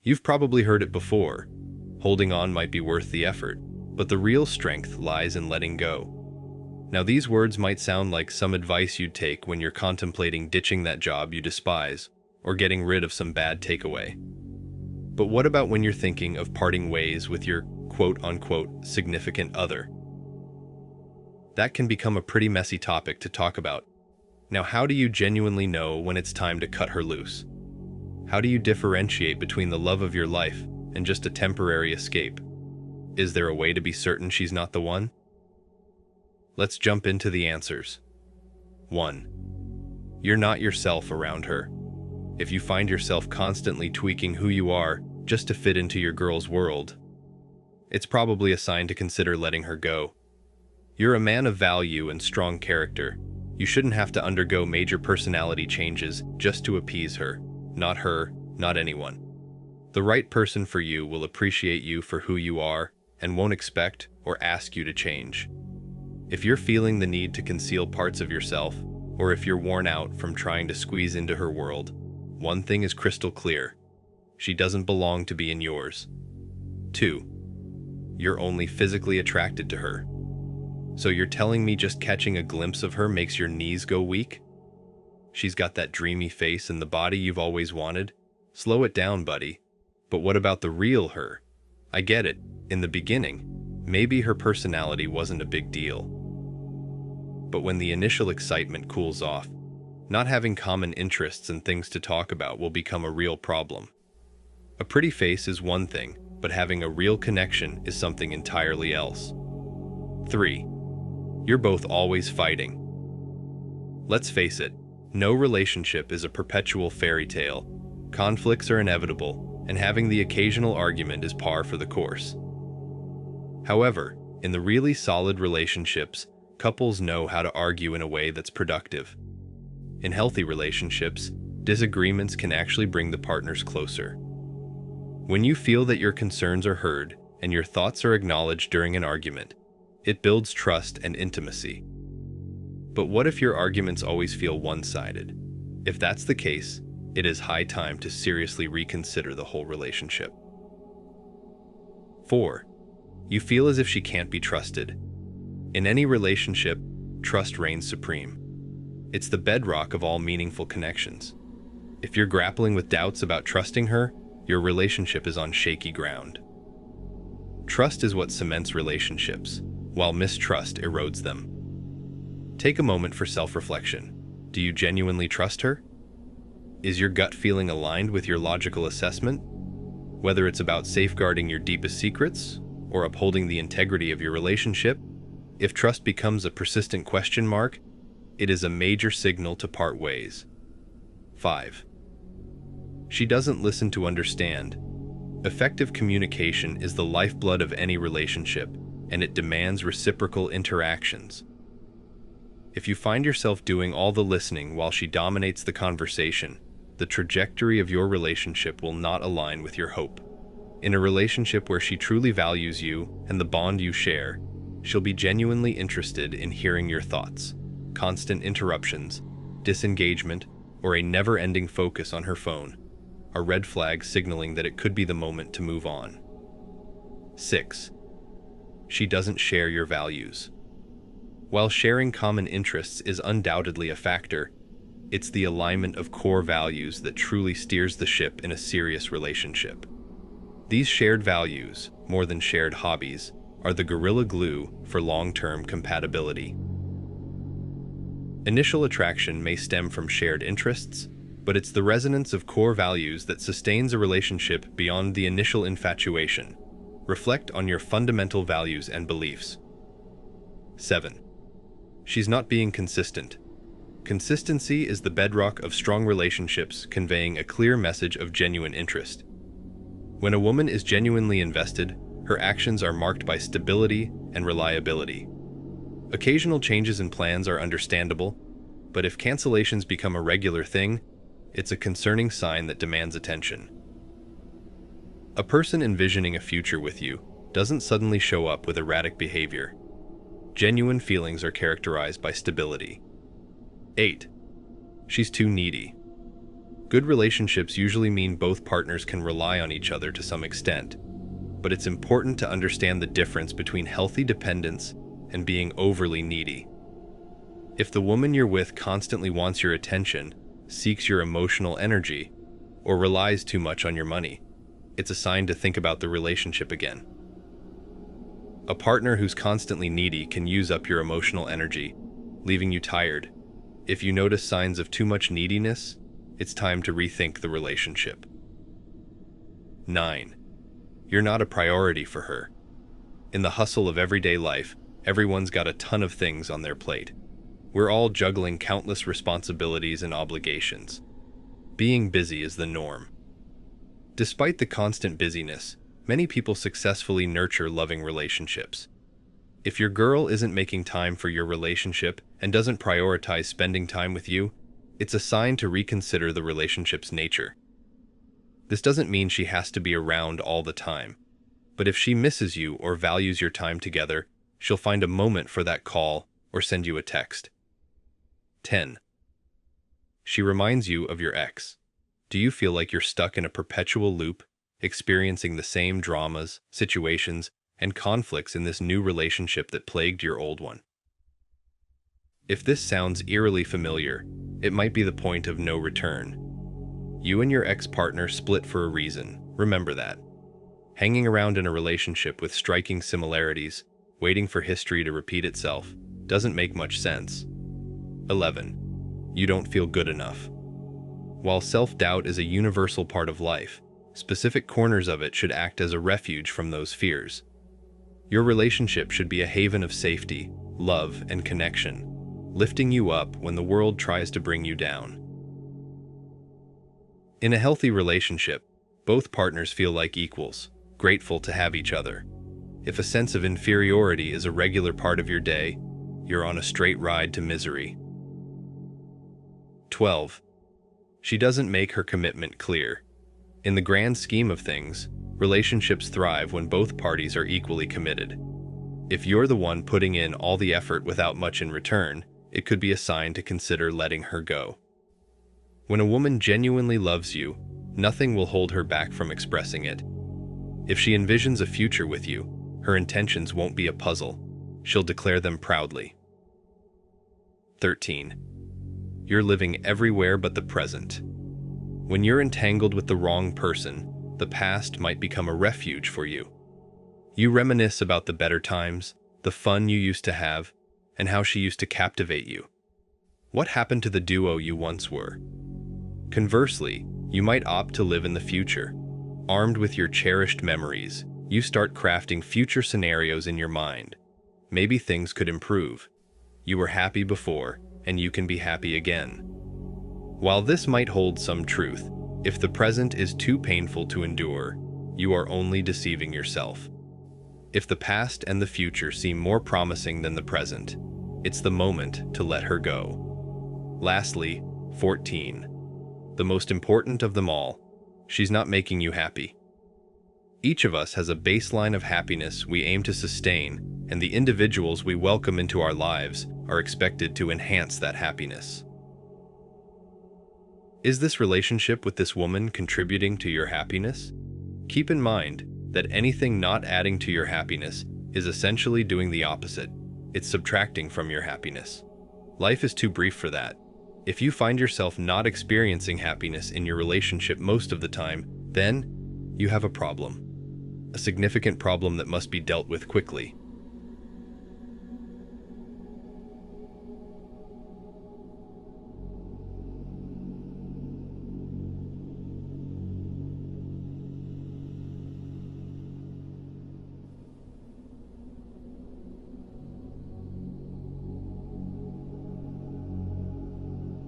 You've probably heard it before. Holding on might be worth the effort, but the real strength lies in letting go. Now, these words might sound like some advice you'd take when you're contemplating ditching that job you despise or getting rid of some bad takeaway. But what about when you're thinking of parting ways with your quote-unquote significant other? That can become a pretty messy topic to talk about. Now, how do you genuinely know when it's time to cut her loose? How do you differentiate between the love of your life and just a temporary escape? Is there a way to be certain she's not the one? Let's jump into the answers. 1. You're not yourself around her. If you find yourself constantly tweaking who you are just to fit into your girl's world, it's probably a sign to consider letting her go. You're a man of value and strong character. You shouldn't have to undergo major personality changes just to appease her. Not her, not anyone. The right person for you will appreciate you for who you are and won't expect or ask you to change. If you're feeling the need to conceal parts of yourself, or if you're worn out from trying to squeeze into her world, one thing is crystal clear. She doesn't belong to be in yours. 2. You're only physically attracted to her. So you're telling me just catching a glimpse of her makes your knees go weak? She's got that dreamy face and the body you've always wanted? Slow it down, buddy. But what about the real her? I get it. In the beginning, maybe her personality wasn't a big deal. But when the initial excitement cools off, not having common interests and things to talk about will become a real problem. A pretty face is one thing, but having a real connection is something entirely else. 3. You're both always fighting. Let's face it, no relationship is a perpetual fairy tale. Conflicts are inevitable, and having the occasional argument is par for the course. However, in the really solid relationships, couples know how to argue in a way that's productive. In healthy relationships, disagreements can actually bring the partners closer. When you feel that your concerns are heard and your thoughts are acknowledged during an argument, it builds trust and intimacy. But what if your arguments always feel one-sided? If that's the case, it is high time to seriously reconsider the whole relationship. 4. You feel as if she can't be trusted. In any relationship, trust reigns supreme. It's the bedrock of all meaningful connections. If you're grappling with doubts about trusting her, your relationship is on shaky ground. Trust is what cements relationships, while mistrust erodes them. Take a moment for self-reflection. Do you genuinely trust her? Is your gut feeling aligned with your logical assessment? Whether it's about safeguarding your deepest secrets or upholding the integrity of your relationship, if trust becomes a persistent question mark, it is a major signal to part ways. 5. She doesn't listen to understand. Effective communication is the lifeblood of any relationship, and it demands reciprocal interactions. If you find yourself doing all the listening while she dominates the conversation, the trajectory of your relationship will not align with your hope. In a relationship where she truly values you and the bond you share, she'll be genuinely interested in hearing your thoughts. Constant interruptions, disengagement, or a never-ending focus on her phone are red flags signaling that it could be the moment to move on. 6. She doesn't share your values. While sharing common interests is undoubtedly a factor, it's the alignment of core values that truly steers the ship in a serious relationship. These shared values, more than shared hobbies, are the gorilla glue for long-term compatibility. Initial attraction may stem from shared interests, but it's the resonance of core values that sustains a relationship beyond the initial infatuation. Reflect on your fundamental values and beliefs. 7. She's not being consistent. Consistency is the bedrock of strong relationships, conveying a clear message of genuine interest. When a woman is genuinely invested, her actions are marked by stability and reliability. Occasional changes in plans are understandable, but if cancellations become a regular thing, it's a concerning sign that demands attention. A person envisioning a future with you doesn't suddenly show up with erratic behavior. Genuine feelings are characterized by stability. 8. She's too needy. Good relationships usually mean both partners can rely on each other to some extent, but it's important to understand the difference between healthy dependence and being overly needy. If the woman you're with constantly wants your attention, seeks your emotional energy, or relies too much on your money, it's a sign to think about the relationship again. A partner who's constantly needy can use up your emotional energy, leaving you tired. If you notice signs of too much neediness, it's time to rethink the relationship. 9. You're not a priority for her. In the hustle of everyday life, everyone's got a ton of things on their plate. We're all juggling countless responsibilities and obligations. Being busy is the norm. Despite the constant busyness, many people successfully nurture loving relationships. If your girl isn't making time for your relationship and doesn't prioritize spending time with you, it's a sign to reconsider the relationship's nature. This doesn't mean she has to be around all the time, but if she misses you or values your time together, she'll find a moment for that call or send you a text. 10. She reminds you of your ex. Do you feel like you're stuck in a perpetual loop, experiencing the same dramas, situations, and conflicts in this new relationship that plagued your old one? If this sounds eerily familiar, it might be the point of no return. You and your ex-partner split for a reason, remember that. Hanging around in a relationship with striking similarities, waiting for history to repeat itself, doesn't make much sense. 11. You don't feel good enough. While self-doubt is a universal part of life, specific corners of it should act as a refuge from those fears. Your relationship should be a haven of safety, love, and connection, lifting you up when the world tries to bring you down. In a healthy relationship, both partners feel like equals, grateful to have each other. If a sense of inferiority is a regular part of your day, you're on a straight ride to misery. 12. She doesn't make her commitment clear. In the grand scheme of things, relationships thrive when both parties are equally committed. If you're the one putting in all the effort without much in return, it could be a sign to consider letting her go. When a woman genuinely loves you, nothing will hold her back from expressing it. If she envisions a future with you, her intentions won't be a puzzle. She'll declare them proudly. 13. You're living everywhere but the present. When you're entangled with the wrong person, the past might become a refuge for you. You reminisce about the better times, the fun you used to have, and how she used to captivate you. What happened to the duo you once were? Conversely, you might opt to live in the future. Armed with your cherished memories, you start crafting future scenarios in your mind. Maybe things could improve. You were happy before, and you can be happy again. While this might hold some truth, if the present is too painful to endure, you are only deceiving yourself. If the past and the future seem more promising than the present, it's the moment to let her go. Lastly, 14. The most important of them all, she's not making you happy. Each of us has a baseline of happiness we aim to sustain, and the individuals we welcome into our lives are expected to enhance that happiness. Is this relationship with this woman contributing to your happiness? Keep in mind that anything not adding to your happiness is essentially doing the opposite. It's subtracting from your happiness. Life is too brief for that. If you find yourself not experiencing happiness in your relationship most of the time, then you have a problem. A significant problem that must be dealt with quickly.